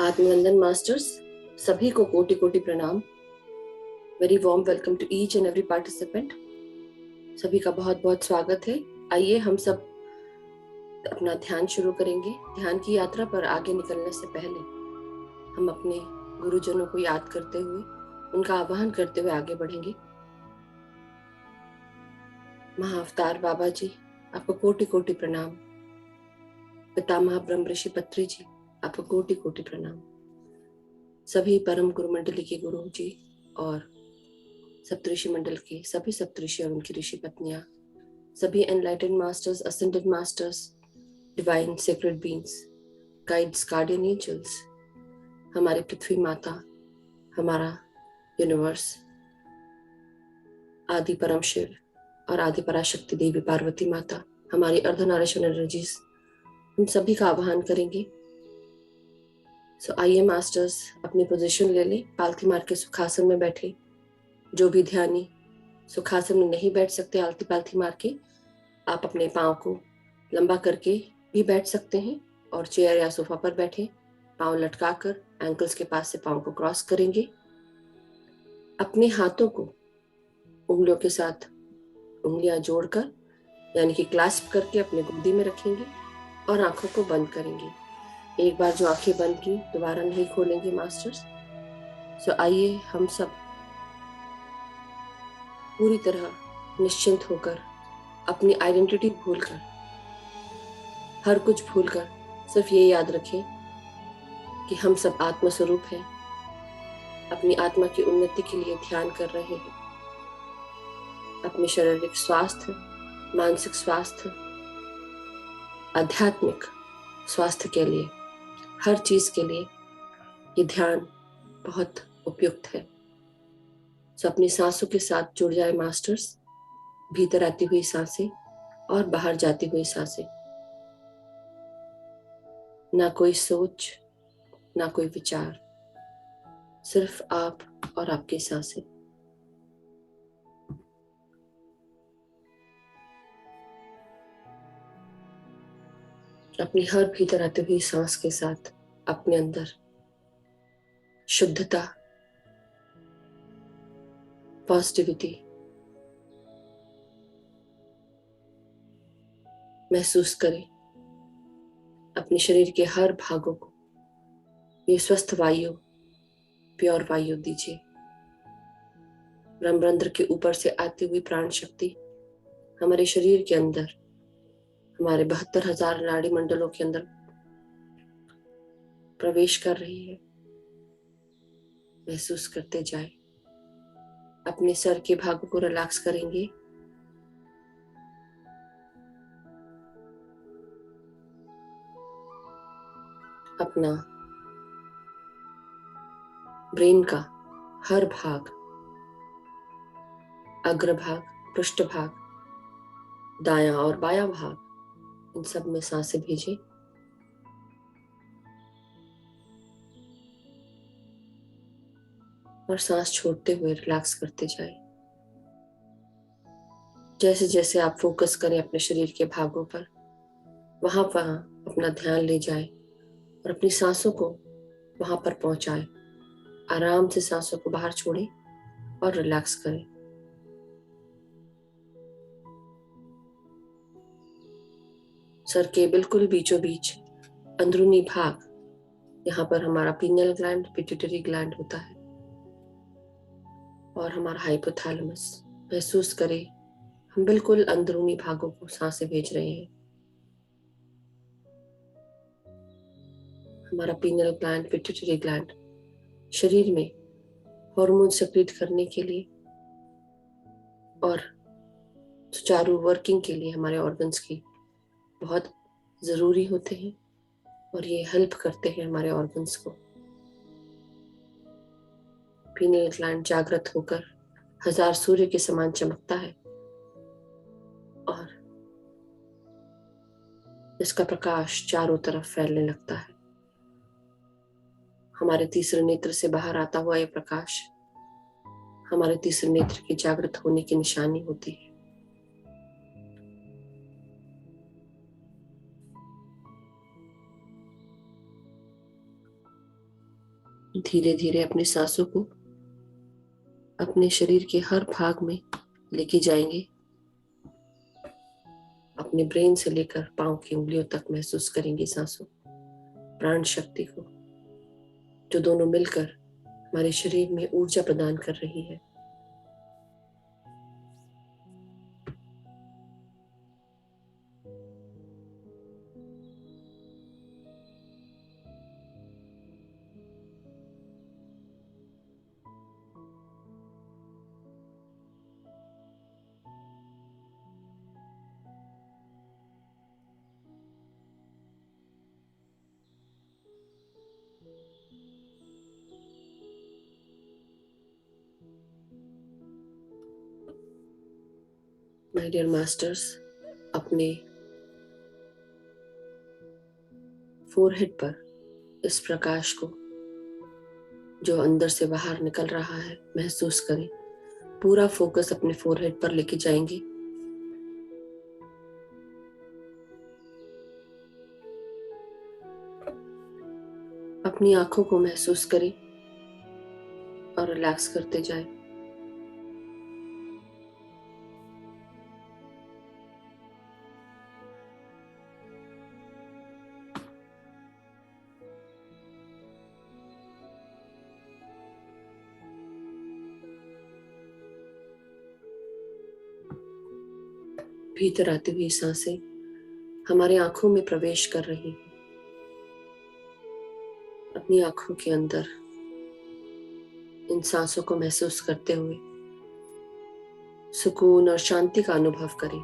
आत्मनंदन masters, सभी को कोटि कोटि प्रणाम। Very warm welcome to each and every participant. सभी का बहुत बहुत स्वागत है। आइए हम सब अपना ध्यान शुरू करेंगे। ध्यान की यात्रा पर आगे निकलने से पहले हम अपने गुरुजनों को याद करते हुए, उनका आह्वान करते हुए आगे बढ़ेंगे। महाअवतार बाबा जी, आपको कोटि कोटि प्रणाम। पितामह ब्रह्म ऋषि पत्री जी, आपको कोटि कोटि प्रणाम। सभी परम गुरु मंडली के गुरु जी और सप्तऋषि मंडल के सभी सप्तऋषि और उनकी ऋषि पत्नियां, सभी enlightened masters, ascended masters, divine sacred beings, guides, guardian angels, हमारी पृथ्वी माता, हमारा यूनिवर्स, आदि परम शिव और आदि पराशक्ति देवी पार्वती माता, हमारी अर्धनारीश्वर एनर्जीज, हम सभी का आह्वान करेंगे। सो आइए मास्टर्स, अपनी पोजीशन ले लें। पालथी मार के सुखासन में बैठे। जो भी ध्यानी सुखासन में नहीं बैठ सकते आलती पालथी मार के, आप अपने पाँव को लंबा करके भी बैठ सकते हैं और चेयर या सोफा पर बैठे, पाँव लटकाकर एंकल्स के पास से पाँव को क्रॉस करेंगे। अपने हाथों को उंगलियों के साथ उंगलियां जोड़कर यानी कि क्लास्प करके अपने गोदी में रखेंगे और आंखों को बंद करेंगे। एक बार जो आंखें बंद की दोबारा नहीं खोलेंगे मास्टर्स। सो आइए हम सब पूरी तरह निश्चिंत होकर, अपनी आइडेंटिटी भूलकर, हर कुछ भूलकर सिर्फ ये याद रखें कि हम सब आत्मस्वरूप हैं। अपनी आत्मा की उन्नति के लिए ध्यान कर रहे हैं। अपने शारीरिक स्वास्थ्य, मानसिक स्वास्थ्य, आध्यात्मिक स्वास्थ्य के लिए, हर चीज के लिए ये ध्यान बहुत उपयुक्त है। सो अपनी सांसों के साथ जुड़ जाए मास्टर्स। भीतर आती हुई सांसें और बाहर जाती हुई सांसें। ना कोई सोच, ना कोई विचार, सिर्फ आप और आपकी सांसें। अपनी हर भीतर आती हुई सांस के साथ अपने अंदर शुद्धता, पॉजिटिविटी महसूस करें। अपने शरीर के हर भागों को ये स्वस्थ वायु, प्योर वायु दीजिए। ब्रह्मरंध्र के ऊपर से आती हुई प्राण शक्ति हमारे शरीर के अंदर, हमारे 72,000 नाड़ी मंडलों के अंदर प्रवेश कर रही है। महसूस करते जाए। अपने सर के भागों को रिलैक्स करेंगे। अपना ब्रेन का हर भाग, अग्रभाग, पृष्ठभाग, दायां और बायां भाग, इन सब में सांसें भेजें। और सांस छोड़ते हुए रिलैक्स करते जाएं। जैसे जैसे आप फोकस करें अपने शरीर के भागों पर, वहां अपना ध्यान ले जाएं और अपनी सांसों को वहां पर पहुंचाएं। आराम से सांसों को बाहर छोड़ें और रिलैक्स करें। सर के बिल्कुल बीचों बीच अंदरूनी भाग, यहाँ पर हमारा पीनियल ग्लैंड, पिट्यूटरी ग्लैंड होता है और हमारा हाइपोथैलेमस। महसूस करें हम बिल्कुल अंदरूनी भागों को सांसें भेज रहे हैं। हमारा पीनियल ग्लैंड, पिट्यूटरी ग्लैंड शरीर में हार्मोन सेक्रेट करने के लिए और सुचारू वर्किंग के लिए हमारे ऑर्गन्स की बहुत जरूरी होते हैं और ये हेल्प करते हैं हमारे ऑर्गन्स को। पीनियल ग्लैंड जागृत होकर 1000 सूर्य के समान चमकता है और इसका प्रकाश चारों तरफ फैलने लगता है। हमारे तीसरे नेत्र से बाहर आता हुआ यह प्रकाश हमारे तीसरे नेत्र के जागृत होने की निशानी होती है। धीरे धीरे अपनी सांसों को अपने शरीर के हर भाग में लेके जाएंगे। अपने ब्रेन से लेकर पांव की उंगलियों तक महसूस करेंगे सांसों, प्राण शक्ति को, जो दोनों मिलकर हमारे शरीर में ऊर्जा प्रदान कर रही है। माय डियर मास्टर्स, अपने फोरहेड पर इस प्रकाश को जो अंदर से बाहर निकल रहा है महसूस करें। पूरा फोकस अपने फोरहेड पर लेके जाएंगे। अपनी आंखों को महसूस करें और रिलैक्स करते जाएं। भीतर आती हुई सांसें हमारे आंखों में प्रवेश कर रही हैं। अपनी आंखों के अंदर इन सांसों को महसूस करते हुए सुकून और शांति का अनुभव करें।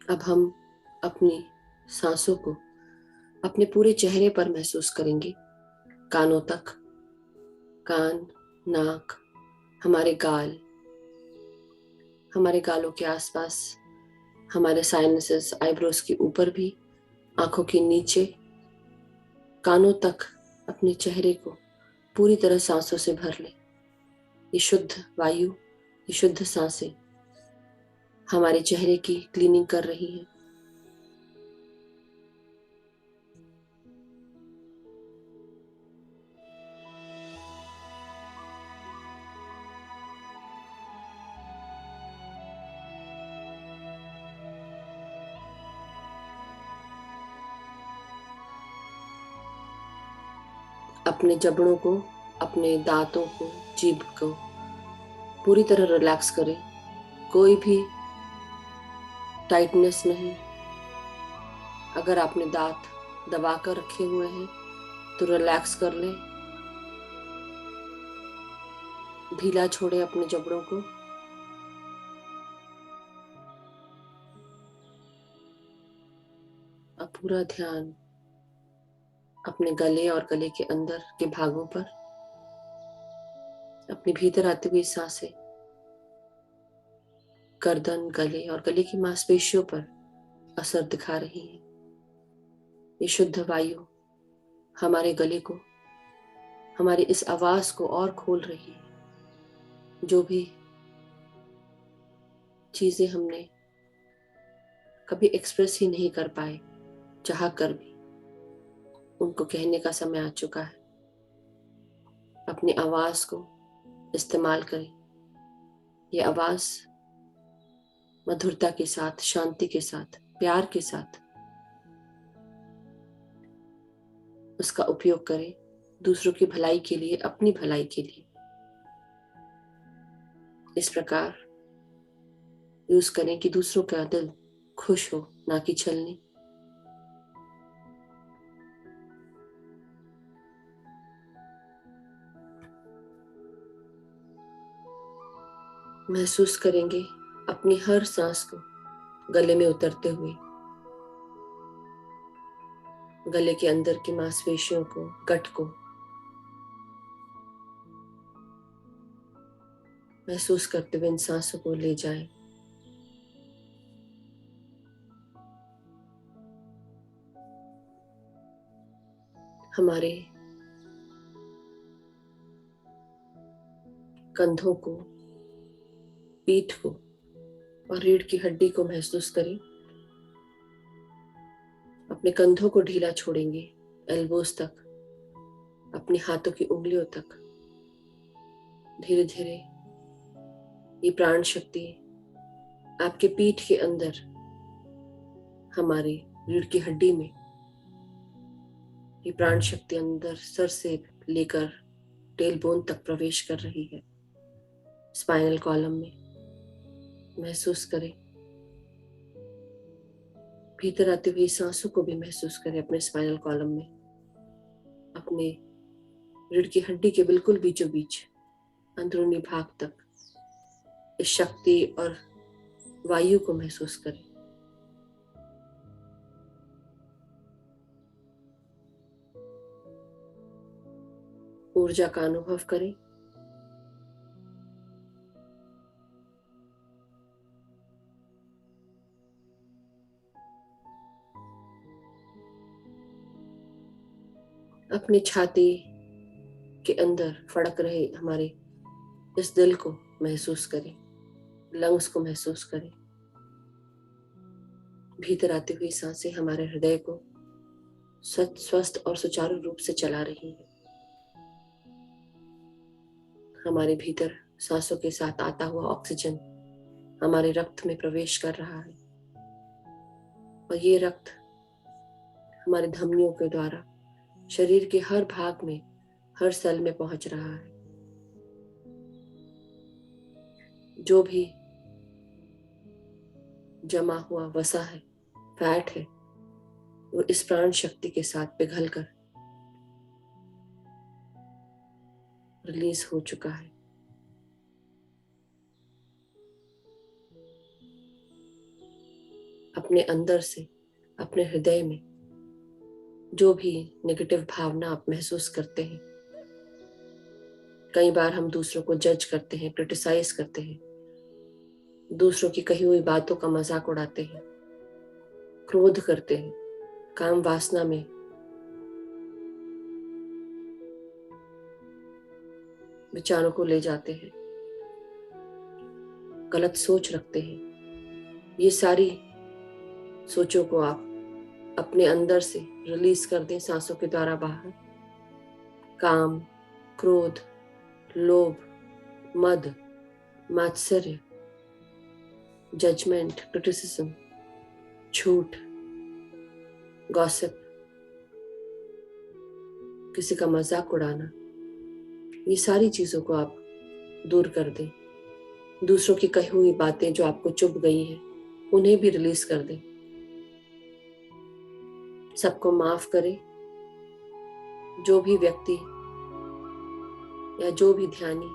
अब हम अपनी सांसों को अपने पूरे चेहरे पर महसूस करेंगे, कानों तक, कान, नाक, हमारे गाल, हमारे गालों के आसपास, हमारे साइनसेस, आईब्रोज के ऊपर भी, आंखों के नीचे, कानों तक अपने चेहरे को पूरी तरह सांसों से भर ले। ये शुद्ध वायु, ये शुद्ध सांसें हमारे चेहरे की क्लीनिंग कर रही है। अपने जबड़ों को, अपने दांतों को, जीभ को पूरी तरह रिलैक्स करें। कोई भी टाइटनेस नहीं। अगर आपने दांत दबा कर रखे हुए हैं तो रिलैक्स कर लें। ढीला छोड़े अपने जबड़ों को। अब पूरा ध्यान अपने गले और गले के अंदर के भागों पर, अपने भीतर आती हुई सांसें गर्दन, गले और गले की मांसपेशियों पर असर दिखा रही है। ये शुद्ध वायु हमारे गले को, हमारी इस आवाज को और खोल रही है। जो भी चीजें हमने कभी एक्सप्रेस ही नहीं कर पाए, चाह कर भी, उनको कहने का समय आ चुका है। अपनी आवाज को इस्तेमाल करें। ये आवाज मधुरता के साथ, शांति के साथ, प्यार के साथ उसका उपयोग करें, दूसरों की भलाई के लिए, अपनी भलाई के लिए। इस प्रकार यूज करें कि दूसरों का दिल खुश हो, ना कि छलनी। महसूस करेंगे अपनी हर सांस को गले में उतरते हुए। गले के अंदर की मांसपेशियों को, गट को महसूस करते हुए इन सांसों को ले जाएं। हमारे कंधों को, पीठ को और रीढ़ की हड्डी को महसूस करें। अपने कंधों को ढीला छोड़ेंगे, एल्बोस तक, अपने हाथों की उंगलियों तक। धीरे धीरे ये प्राण शक्ति आपके पीठ के अंदर, हमारी रीढ़ की हड्डी में, ये प्राण शक्ति अंदर सर से लेकर टेल बोन तक प्रवेश कर रही है। स्पाइनल कॉलम में महसूस करें। भीतर आती हुई सांसों को भी महसूस करें अपने स्पाइनल कॉलम में, अपने रीढ़ की हड्डी के बिल्कुल बीचों बीच अंदरूनी भाग तक इस शक्ति और वायु को महसूस करें। ऊर्जा का अनुभव करें। अपनी छाती के अंदर फड़क रहे हमारे इस दिल को महसूस करें, लंग्स को महसूस करें। भीतर आती हुई सांसें हमारे हृदय को स्वस्थ और सुचारू रूप से चला रही है। हमारे भीतर सांसों के साथ आता हुआ ऑक्सीजन हमारे रक्त में प्रवेश कर रहा है और ये रक्त हमारे धमनियों के द्वारा शरीर के हर भाग में, हर सेल में पहुंच रहा है। जो भी जमा हुआ वसा है, फैट है, वो इस प्राण शक्ति के साथ पिघलकर रिलीज हो चुका है। अपने अंदर से, अपने हृदय में जो भी नेगेटिव भावना आप महसूस करते हैं, कई बार हम दूसरों को जज करते हैं, क्रिटिसाइज करते हैं, दूसरों की कही हुई बातों का मजाक उड़ाते हैं, क्रोध करते हैं, काम वासना में विचारों को ले जाते हैं, गलत सोच रखते हैं। ये सारी सोचों को आप अपने अंदर से रिलीज कर दें सांसों के द्वारा बाहर। काम, क्रोध, लोभ, मद, मात्सर्य, जजमेंट, क्रिटिसिज्म, झूठ, गॉसिप, किसी का मजाक उड़ाना, ये सारी चीजों को आप दूर कर दें। दूसरों की कही हुई बातें जो आपको चुभ गई हैं, उन्हें भी रिलीज कर दें। सबको माफ करें। जो भी व्यक्ति या जो भी ध्यानी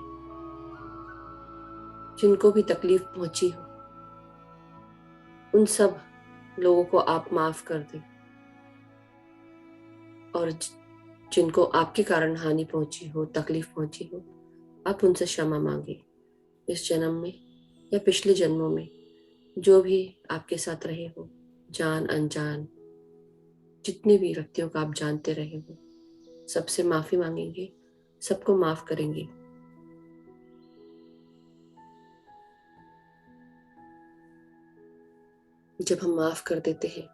जिनको भी तकलीफ पहुंची हो, उन सब लोगों को आप माफ कर दें। और जिनको आपके कारण हानि पहुंची हो, तकलीफ पहुंची हो, आप उनसे क्षमा मांगे। इस जन्म में या पिछले जन्मों में जो भी आपके साथ रहे हो, जान अनजान, जितने भी व्यक्तियों को आप जानते रहे हो, सबसे माफी मांगेंगे, सबको माफ करेंगे। जब हम माफ कर देते हैं,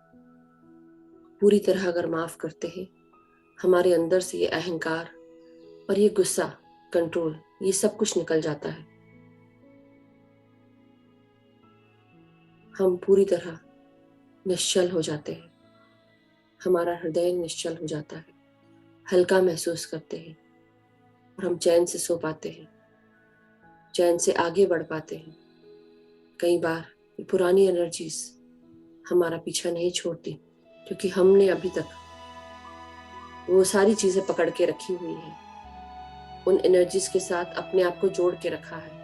पूरी तरह अगर माफ करते हैं, हमारे अंदर से ये अहंकार और ये गुस्सा, कंट्रोल, ये सब कुछ निकल जाता है। हम पूरी तरह निश्चल हो जाते हैं। हमारा हृदय निश्चल हो जाता है, हल्का महसूस करते हैं और हम चैन से सो पाते हैं, चैन से आगे बढ़ पाते हैं। कई बार ये पुरानी एनर्जीज हमारा पीछा नहीं छोड़ती, क्योंकि हमने अभी तक वो सारी चीजें पकड़ के रखी हुई हैं, उन एनर्जीज के साथ अपने आप को जोड़ के रखा है।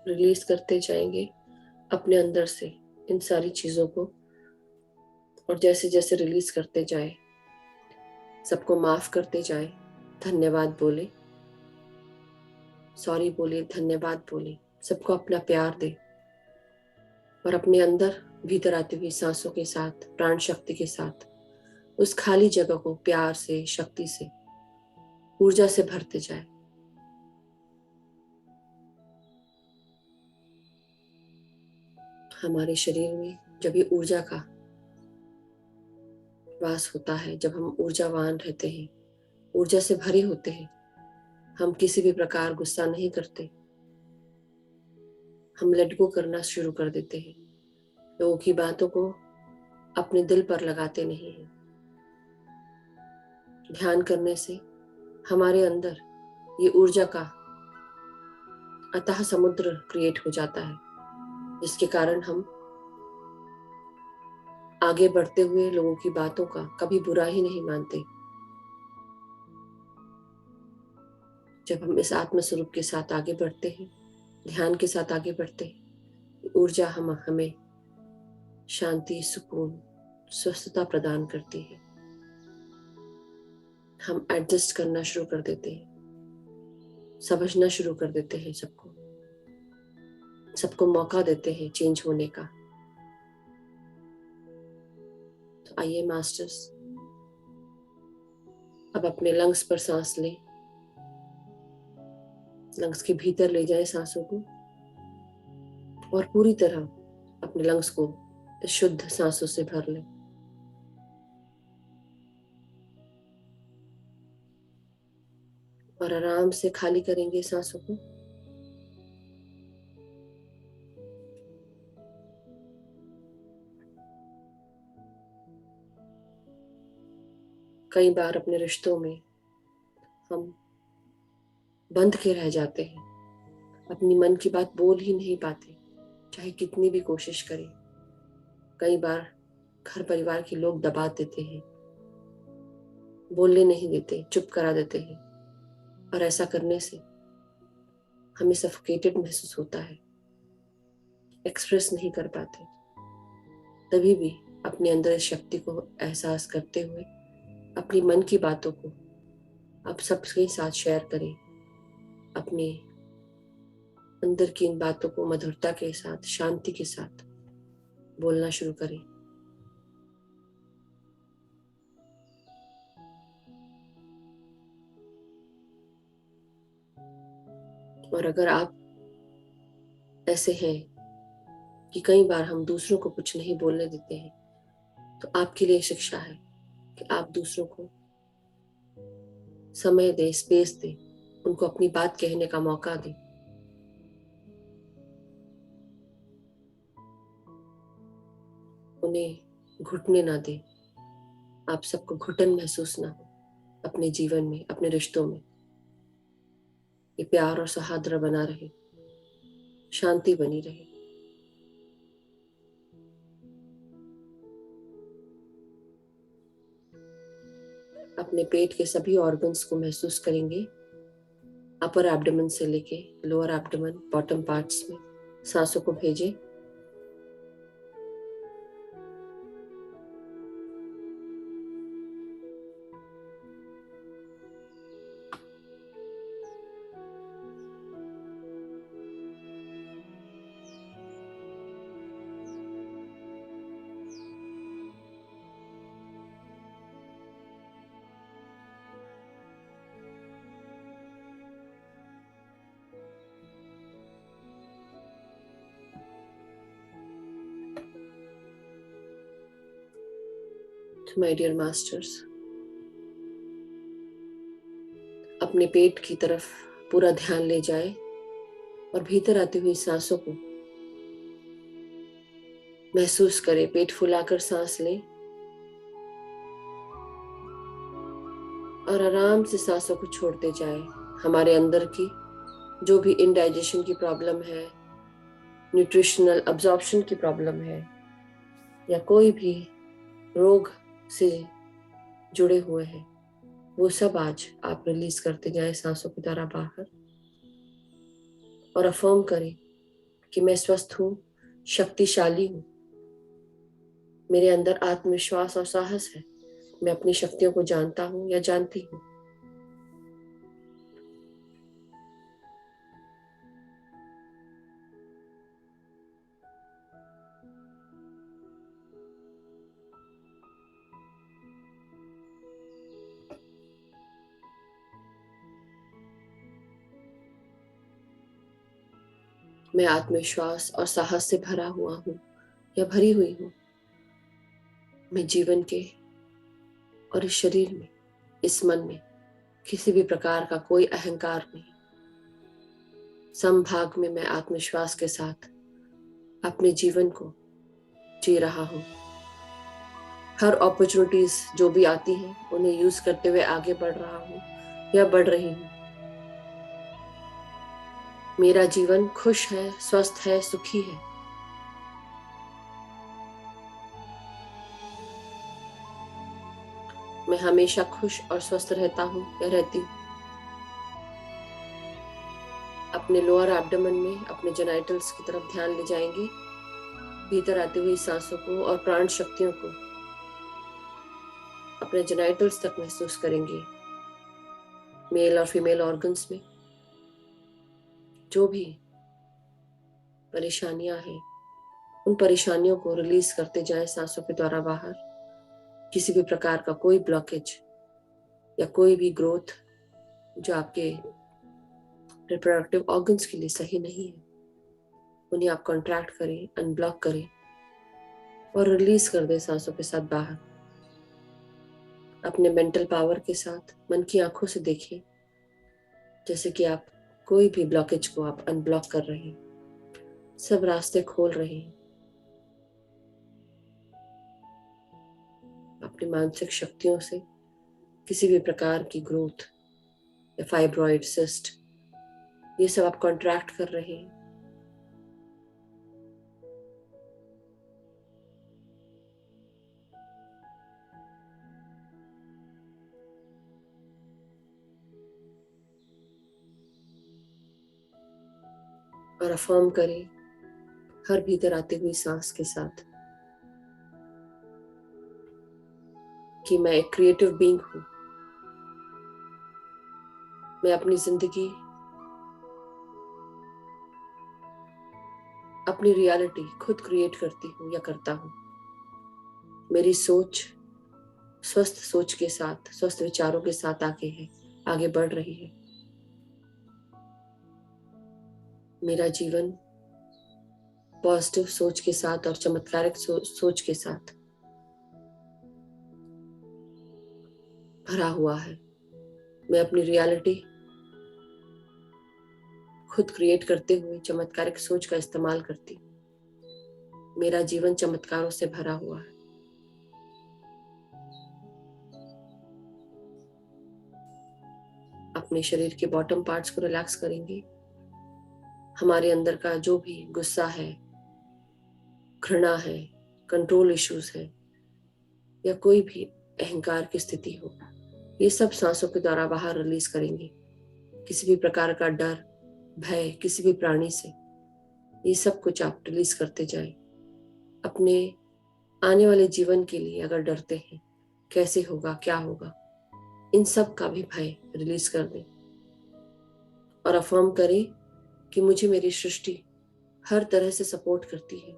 रिलीज करते जाएंगे अपने अंदर से इन सारी चीजों को। और जैसे जैसे रिलीज करते जाए, सबको माफ करते जाए, धन्यवाद बोले, सॉरी बोले, धन्यवाद बोले, सबको अपना प्यार दे। और अपने अंदर भीतर आती हुई सांसों के साथ, प्राण शक्ति के साथ उस खाली जगह को प्यार से, शक्ति से, ऊर्जा से भरते जाए। हमारे शरीर में जब ये ऊर्जा का वास होता है, जब हम ऊर्जावान रहते हैं, ऊर्जा से भरे होते हैं, हम किसी भी प्रकार गुस्सा नहीं करते, हम लेट गो करना शुरू कर देते हैं, लोगों की बातों को अपने दिल पर लगाते नहीं हैं। ध्यान करने से हमारे अंदर ये ऊर्जा का अथाह समुद्र क्रिएट हो जाता है, जिसके कारण हम आगे बढ़ते हुए लोगों की बातों का कभी बुरा ही नहीं मानते। जब हम इस आत्म स्वरूप के साथ आगे बढ़ते हैं, ध्यान के साथ आगे बढ़ते हैं, ऊर्जा हमें शांति, सुकून, स्वस्थता प्रदान करती है। हम एडजस्ट करना शुरू कर देते हैं, समझना शुरू कर देते हैं, सबको मौका देते हैं चेंज होने का। तो आइए मास्टर्स, अब अपने लंग्स पर सांस लें, लंग्स के भीतर ले जाएं सांसों को और पूरी तरह अपने लंग्स को शुद्ध सांसों से भर लें। और आराम से खाली करेंगे सांसों को। कई बार अपने रिश्तों में हम बंध के रह जाते हैं, अपनी मन की बात बोल ही नहीं पाते, चाहे कितनी भी कोशिश करें। कई बार घर परिवार के लोग दबा देते हैं, बोलने नहीं देते, चुप करा देते हैं, और ऐसा करने से हमें सफोकेटेड महसूस होता है, एक्सप्रेस नहीं कर पाते। तभी भी अपने अंदर इस शक्ति को एहसास करते हुए अपनी मन की बातों को आप सबके साथ शेयर करें, अपने अंदर की इन बातों को मधुरता के साथ, शांति के साथ बोलना शुरू करें। और अगर आप ऐसे हैं कि कई बार हम दूसरों को कुछ नहीं बोलने देते हैं, तो आपके लिए शिक्षा है कि आप दूसरों को समय दें, स्पेस दें, उनको अपनी बात कहने का मौका दें। उन्हें घुटने ना दें, आप सबको घुटन महसूस ना हो अपने जीवन में, अपने रिश्तों में। ये प्यार और सौहार्द बना रहे, शांति बनी रहे। अपने पेट के सभी ऑर्गन्स को महसूस करेंगे, अपर एब्डोमेन से लेके लोअर एब्डोमेन, बॉटम पार्ट्स में सांसों को भेजें। माय डियर मास्टर्स, अपने पेट की तरफ पूरा ध्यान ले जाए और भीतर आती हुई सांसों को महसूस करें। पेट फुलाकर सांस लें और आराम से सांसों को छोड़ते जाए। हमारे अंदर की जो भी इनडाइजेशन की प्रॉब्लम है, न्यूट्रिशनल अब्जॉर्प्शन की प्रॉब्लम है, या कोई भी रोग से जुड़े हुए हैं, वो सब आज आप रिलीज करते जाएं सांसों की तरह बाहर। और अफर्म करें कि मैं स्वस्थ हूँ, शक्तिशाली हूँ, मेरे अंदर आत्मविश्वास और साहस है, मैं अपनी शक्तियों को जानता हूँ या जानती हूँ। मैं आत्मविश्वास और साहस से भरा हुआ हूँ या भरी हुई हूँ। मैं जीवन के और इस शरीर में, इस मन में किसी भी प्रकार का कोई अहंकार नहीं। समभाग में मैं आत्मविश्वास के साथ अपने जीवन को जी रहा हूँ। हर अपॉर्चुनिटीज जो भी आती हैं उन्हें यूज करते हुए आगे बढ़ रहा हूँ या बढ़ रही हूँ। मेरा जीवन खुश है, स्वस्थ है, सुखी है। मैं हमेशा खुश और स्वस्थ रहता हूँ या रहती हूँ। अपने लोअर एब्डोमेन में अपने जेनाइटल्स की तरफ ध्यान ले जाएंगे, भीतर आती हुई सांसों को और प्राण शक्तियों को अपने जेनाइटल्स तक महसूस करेंगे। मेल और फीमेल ऑर्गन्स में जो भी परेशानियां हैं उन परेशानियों को रिलीज करते जाएं सांसों के द्वारा बाहर। किसी भी प्रकार का कोई ब्लॉकेज या कोई भी ग्रोथ जो आपके रिप्रोडक्टिव ऑर्गन्स के लिए सही नहीं है, उन्हें आप कॉन्ट्रैक्ट करें, अनब्लॉक करें और रिलीज कर दें सांसों के साथ बाहर। अपने मेंटल पावर के साथ मन की आंखों से देखें जैसे कि आप कोई भी ब्लॉकेज को आप अनब्लॉक कर रहे हैं, सब रास्ते खोल रहे हैं। अपनी मानसिक शक्तियों से किसी भी प्रकार की ग्रोथ या फाइब्रॉइड, सिस्ट, ये सब आप कॉन्ट्रैक्ट कर रहे हैं। और अफर्म करें हर भीतर आती हुई सांस के साथ कि मैं एक क्रिएटिव बीइंग हूं। मैं अपनी जिंदगी, अपनी रियलिटी खुद क्रिएट करती हूँ या करता हूँ। मेरी सोच स्वस्थ सोच के साथ, स्वस्थ विचारों के साथ आगे बढ़ रही है। मेरा जीवन पॉजिटिव सोच के साथ और चमत्कारिक सोच के साथ भरा हुआ है। मैं अपनी रियलिटी खुद क्रिएट करते हुए चमत्कारिक सोच का इस्तेमाल करती हूँ। मेरा जीवन चमत्कारों से भरा हुआ है। अपने शरीर के बॉटम पार्ट्स को रिलैक्स करेंगे। हमारे अंदर का जो भी गुस्सा है, घृणा है, कंट्रोल इश्यूज है या कोई भी अहंकार की स्थिति हो, ये सब सांसों के द्वारा बाहर रिलीज करेंगे। किसी भी प्रकार का डर, भय किसी भी प्राणी से, ये सब कुछ आप रिलीज करते जाएं। अपने आने वाले जीवन के लिए अगर डरते हैं, कैसे होगा, क्या होगा, इन सब का भी भय रिलीज कर दें और अफर्म करें कि मुझे मेरी सृष्टि हर तरह से सपोर्ट करती है।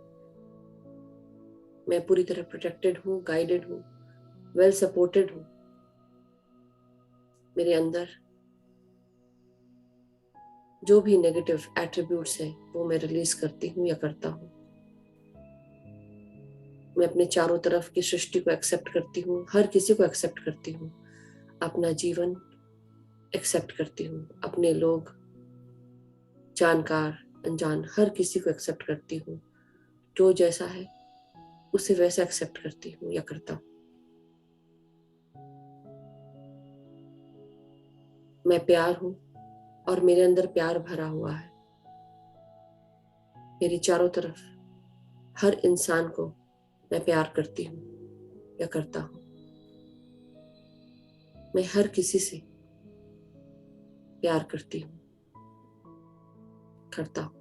मैं पूरी तरह प्रोटेक्टेड हूँ, गाइडेड हूँ, वेल सपोर्टेड हूँ। मेरे अंदर जो भी नेगेटिव एट्रीब्यूट्स हैं वो मैं रिलीज करती हूँ या करता हूँ। मैं अपने चारों तरफ की सृष्टि को एक्सेप्ट करती हूँ, हर किसी को एक्सेप्ट करती हूँ, अपना जीवन एक्सेप्ट करती हूँ, अपने लोग, जानकार अनजान हर किसी को एक्सेप्ट करती हूँ। जो जैसा है उसे वैसा एक्सेप्ट करती हूँ या करता हूँ। मैं प्यार हूँ और मेरे अंदर प्यार भरा हुआ है। मेरी चारों तरफ हर इंसान को मैं प्यार करती हूँ या करता हूँ। मैं हर किसी से प्यार करती हूँ, करता हूँ।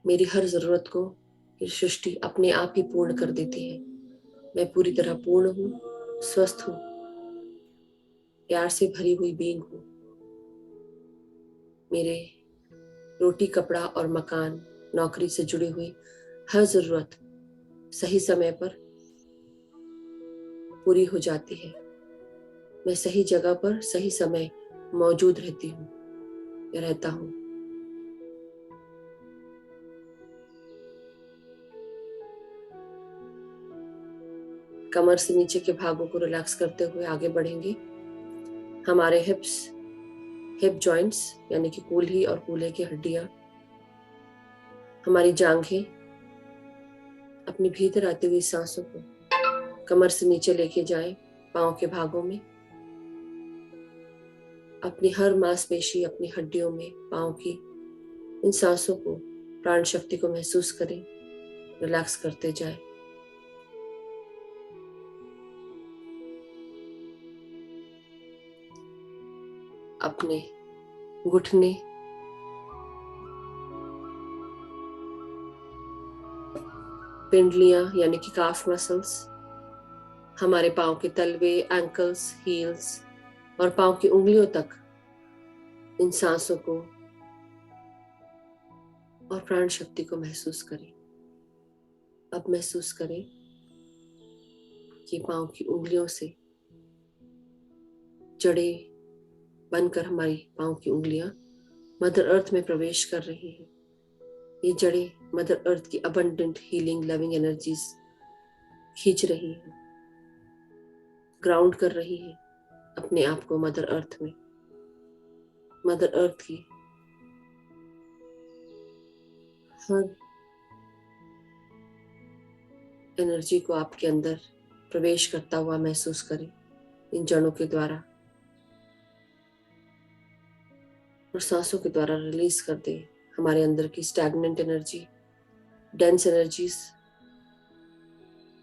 मेरी हर जरूरत को ये सृष्टि अपने आप ही पूर्ण कर देती है। मैं पूरी तरह पूर्ण हूँ, स्वस्थ हूँ, प्यार से भरी हुई बीइंग हूँ। मेरे रोटी, कपड़ा और मकान, नौकरी से जुड़ी हुई हर जरूरत सही समय पर पूरी हो जाती है। मैं सही जगह पर सही समय मौजूद रहती हूँ या रहता हूँ। कमर से नीचे के भागों को रिलैक्स करते हुए आगे बढ़ेंगे। हमारे हिप जॉइंट्स यानी कि कूल्ही और कूल्हे की हड्डियां, हमारी जांघें अपनी भीतर आती हुई सांसों को कमर से नीचे लेके जाएं, पांव के भागों में, अपनी हर मांसपेशी, अपनी हड्डियों में पांव की इन सांसों को, प्राण शक्ति को महसूस करें, रिलैक्स करते जाएं। अपने घुटने, पिंडलियां यानी कि काफ मसल्स, हमारे पांव के तलवे, एंकल्स, हील्स और पांव की उंगलियों तक इन सांसों को और प्राण शक्ति को महसूस करें। अब महसूस करें कि पांव की उंगलियों से जड़ें बनकर हमारी पांव की उंगलियां मदर अर्थ में प्रवेश कर रही हैं। ये जड़ें मदर अर्थ की अबंडेंट हीलिंग लविंग एनर्जीज खींच रही हैं, ग्राउंड कर रही हैं अपने आप को मदर अर्थ में। मदर अर्थ की हर एनर्जी को आपके अंदर प्रवेश करता हुआ महसूस करें इन जड़ों के द्वारा, और सांसों के द्वारा रिलीज कर दें हमारे अंदर की stagnant energy, dense energies,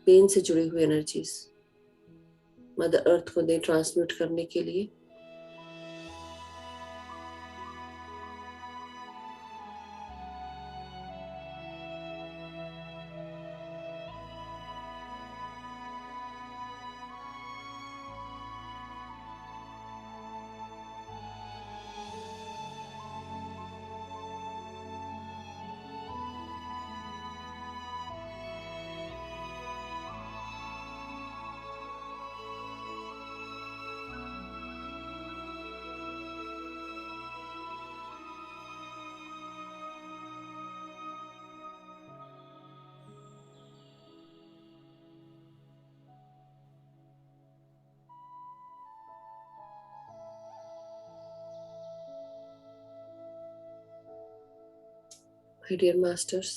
pain से जुड़ी हुई एनर्जीज मदर अर्थ को दें ट्रांसम्यूट करने के लिए। My dear masters,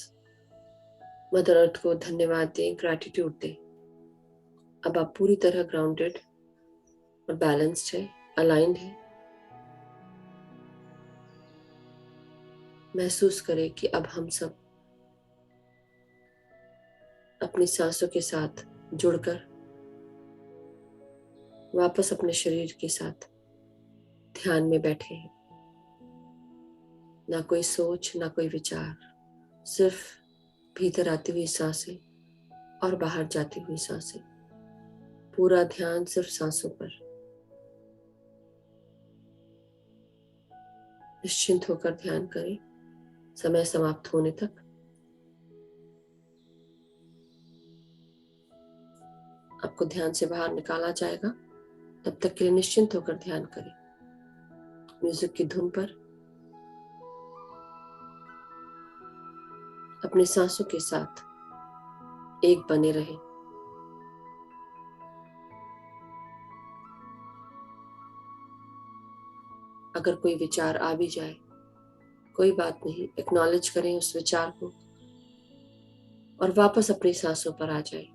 mother earth को धन्यवाद दें, ग्रैटिट्यूड दें। अब आप पूरी तरह ग्राउंडेड और बैलेंस्ड है, अलाइंड है। महसूस करें कि अब हम सब अपनी सांसों के साथ जुड़कर वापस अपने शरीर के साथ ध्यान में बैठे हैं। ना कोई सोच, ना कोई विचार, सिर्फ भीतर आती हुई सांसें और बाहर जाती हुई सांसें। पूरा ध्यान सिर्फ सांसों पर। निश्चिंत होकर ध्यान करें समय समाप्त होने तक। आपको ध्यान से बाहर निकाला जाएगा, तब तक के लिए निश्चिंत होकर ध्यान करें। म्यूजिक की धुन पर अपने सांसों के साथ एक बने रहें। अगर कोई विचार आ भी जाए, कोई बात नहीं, एक्नॉलेज करें उस विचार को और वापस अपनी सांसों पर आ जाए।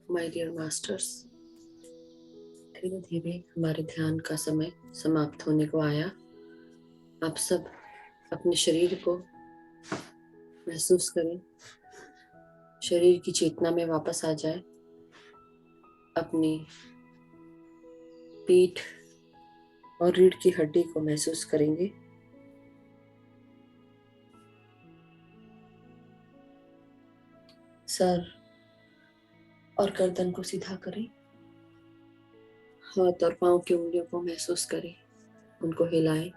माय डियर मास्टर्स, धीरे धीरे हमारे ध्यान का समय समाप्त होने को आया। आप सब अपने शरीर को महसूस करें, शरीर की चेतना में वापस आ जाए। अपनी पीठ और रीढ़ की हड्डी को महसूस करेंगे। सर और गर्दन को सीधा करें। हाथ और पांव की उंगलियों को महसूस करें, उनको हिलाएं।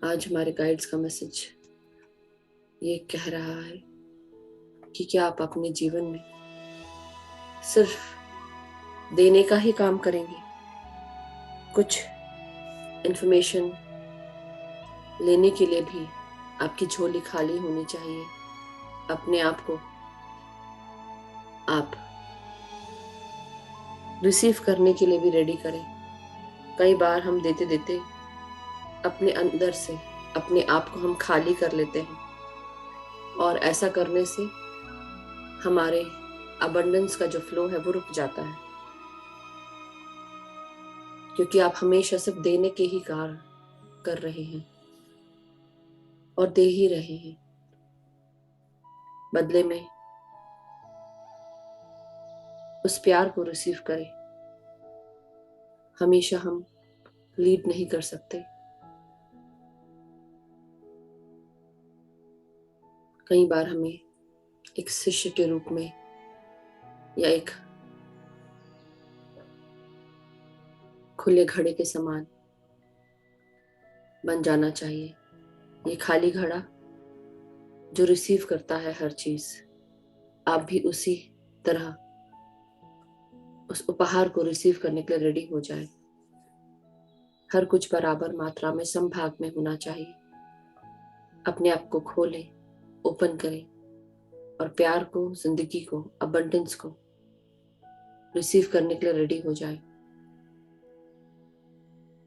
आज हमारे गाइड्स का मैसेज ये कह रहा है कि क्या आप अपने जीवन में सिर्फ देने का ही काम करेंगे? कुछ इंफॉर्मेशन लेने के लिए भी आपकी झोली खाली होनी चाहिए। अपने आप को आप रिसीव करने के लिए भी रेडी करें। कई बार हम देते देते अपने अंदर से अपने आप को हम खाली कर लेते हैं, और ऐसा करने से हमारे अबंडेंस का जो फ्लो है वो रुक जाता है, क्योंकि आप हमेशा सिर्फ देने के ही कार्य कर रहे हैं और दे ही रहे हैं। बदले में उस प्यार को रिसीव करें। हमेशा हम लीड नहीं कर सकते। कई बार हमें एक शिष्य के रूप में या एक खुले घड़े के समान बन जाना चाहिए। ये खाली घड़ा जो रिसीव करता है हर चीज, आप भी उसी तरह उस उपहार को रिसीव करने के लिए रेडी हो जाए। हर कुछ बराबर मात्रा में समभाग में होना चाहिए। अपने आप को खोलें, ओपन करें और प्यार को, जिंदगी को, अबंडेंस को रिसीव करने के लिए रेडी हो जाए।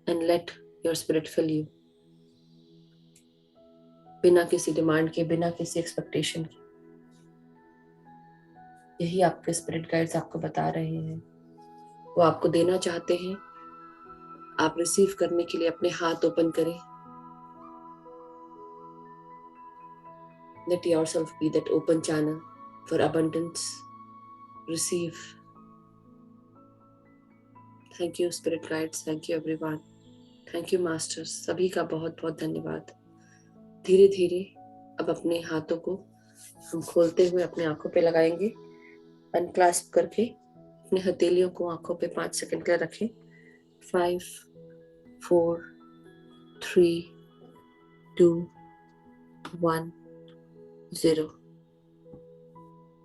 And let your spirit fill you, बिना किसी डिमांड के, बिना किसी एक्सपेक्टेशन के। यही आपके स्पिरिट गाइड्स आपको बता रहे हैं। वो आपको देना चाहते हैं। आप रिसीव करने के लिए अपने हाथ ओपन करें। Let yourself be that open channel for abundance. Receive. Thank you spirit guides. Thank you everyone. Thank you masters. सभी का बहुत बहुत धन्यवाद। धीरे धीरे अब अपने हाथों को हम खोलते हुए अपने आंखों पे लगाएंगे। अनक्लास्प करके अपने हथेलियों को आंखों पे 5 सेकंड के लिए रखें। 5, 4, 3, 2, 1, 0।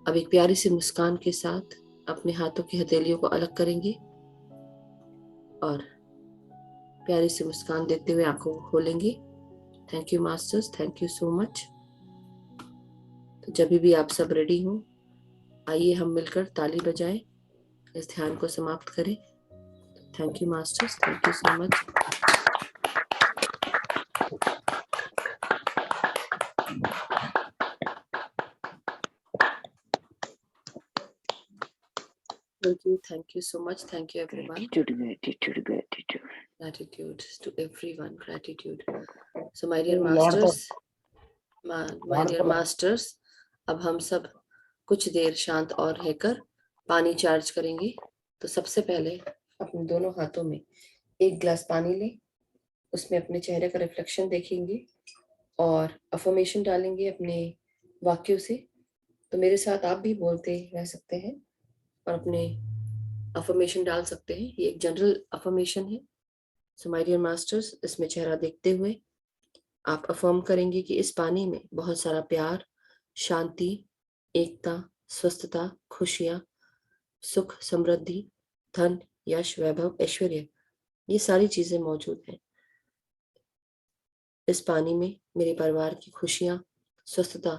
अब एक प्यारी सी मुस्कान के साथ अपने हाथों की हथेलियों को अलग करेंगे और प्यारी सी मुस्कान देते हुए आंखों को खोलेंगे। Thank you masters, thank you so much. तो जब भी आप सब रेडी हो, आइए हम मिलकर ताली बजाएं, इस ध्यान को समाप्त करें। Thank you masters, thank you so much. Thank you so much. Thank you everyone. Gratitude to everyone. Gratitude. So my dear masters, अब हम सब कुछ देर शांत और रहकर पानी चार्ज करेंगे। तो सबसे पहले अपने दोनों हाथों में एक गिलास पानी लें, उसमें अपने चेहरे का रिफ्लेक्शन देखेंगे और अफर्मेशन डालेंगे अपने वाक्यों से। तो मेरे साथ आप भी बोलते रह सकते हैं और अपने अफर्मेशन डाल सकते हैं। ये एक जनरल अफर्मेशन है। सो माय डियर मास्टर्स, इसमें चेहरा देखते हुए आप अफर्म करेंगे कि इस पानी में बहुत सारा प्यार, शांति, एकता, स्वस्थता, खुशियां, सुख, समृद्धि, धन, यश, वैभव, ऐश्वर्य, ये सारी चीजें मौजूद हैं। इस पानी में मेरे परिवार की खुशियां, स्वस्थता,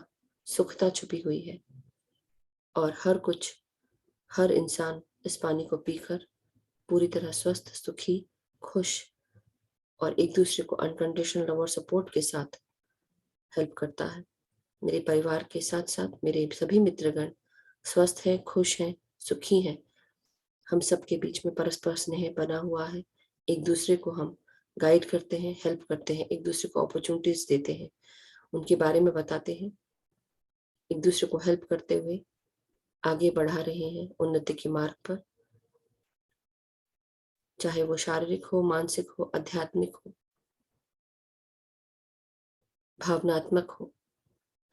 सुखता छुपी हुई है और हर इंसान इस पानी को पीकर पूरी तरह स्वस्थ, सुखी, खुश और एक दूसरे को अनकंडीशनल लव और सपोर्ट के साथ हेल्प करता है। मेरे परिवार के साथ साथ मेरे सभी मित्रगण स्वस्थ हैं, खुश हैं, सुखी हैं। हम सबके बीच में परस्पर स्नेह बना हुआ है। एक दूसरे को हम गाइड करते हैं, हेल्प करते हैं, एक दूसरे को अपॉर्चुनिटीज देते हैं, उनके बारे में बताते हैं, एक दूसरे को हेल्प करते हुए आगे बढ़ा रहे हैं उन्नति के मार्ग पर, चाहे वो शारीरिक हो, मानसिक हो, आध्यात्मिक हो, भावनात्मक हो।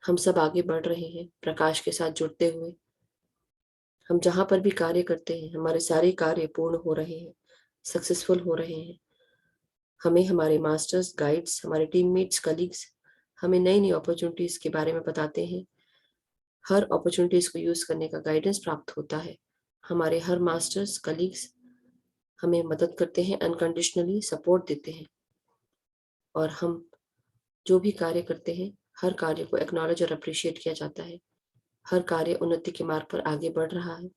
हम सब आगे बढ़ रहे हैं प्रकाश के साथ जुड़ते हुए। हम जहां पर भी कार्य करते हैं हमारे सारे कार्य पूर्ण हो रहे हैं, सक्सेसफुल हो रहे हैं। हमें हमारे मास्टर्स, गाइड्स, हमारे टीममेट्स, कलीग्स हमें नई नई अपॉर्चुनिटीज के बारे में बताते हैं। हर अपॉर्चुनिटीज को यूज करने का गाइडेंस प्राप्त होता है। हमारे हर मास्टर्स, कलीग्स हमें मदद करते हैं, अनकंडीशनली सपोर्ट देते हैं, और हम जो भी कार्य करते हैं हर कार्य को एक्नॉलेज और अप्रिशिएट किया जाता है। हर कार्य उन्नति के मार्ग पर आगे बढ़ रहा है।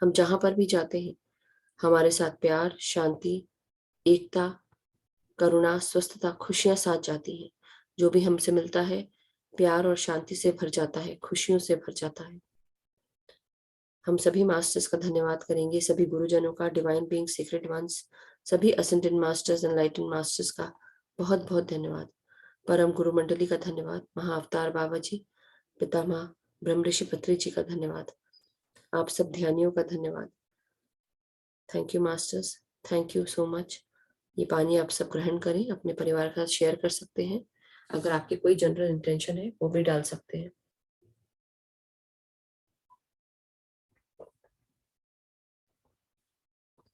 हम जहां पर भी जाते हैं हमारे साथ प्यार, शांति, एकता, करुणा, स्वस्थता, खुशियां साथ जाती हैं। जो भी हमसे मिलता है प्यार और शांति से भर जाता है, खुशियों से भर जाता है। हम सभी मास्टर्स का धन्यवाद करेंगे, सभी गुरुजनों का, डिवाइन बीइंग, सीक्रेट वंस, सभी असेंडेंट मास्टर्स, एनलाइटेंड मास्टर्स का बहुत बहुत धन्यवाद। परम गुरु मंडली का धन्यवाद, महाअवतार बाबा जी, पितामह ब्रह्म ऋषि पत्री जी का धन्यवाद, आप सब ध्यानियों का धन्यवाद। Thank you masters, thank you so much. ये पानी आप सब ग्रहण करें, अपने परिवार के साथ शेयर कर सकते हैं। अगर आपकी कोई जनरल इंटेंशन है वो भी डाल सकते हैं।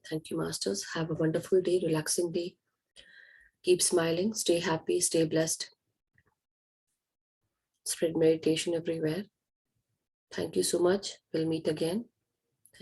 Thank you, Masters. Have a wonderful day, relaxing day. Keep smiling, stay happy, stay blessed. Spread meditation everywhere. Thank you so much. We'll meet again.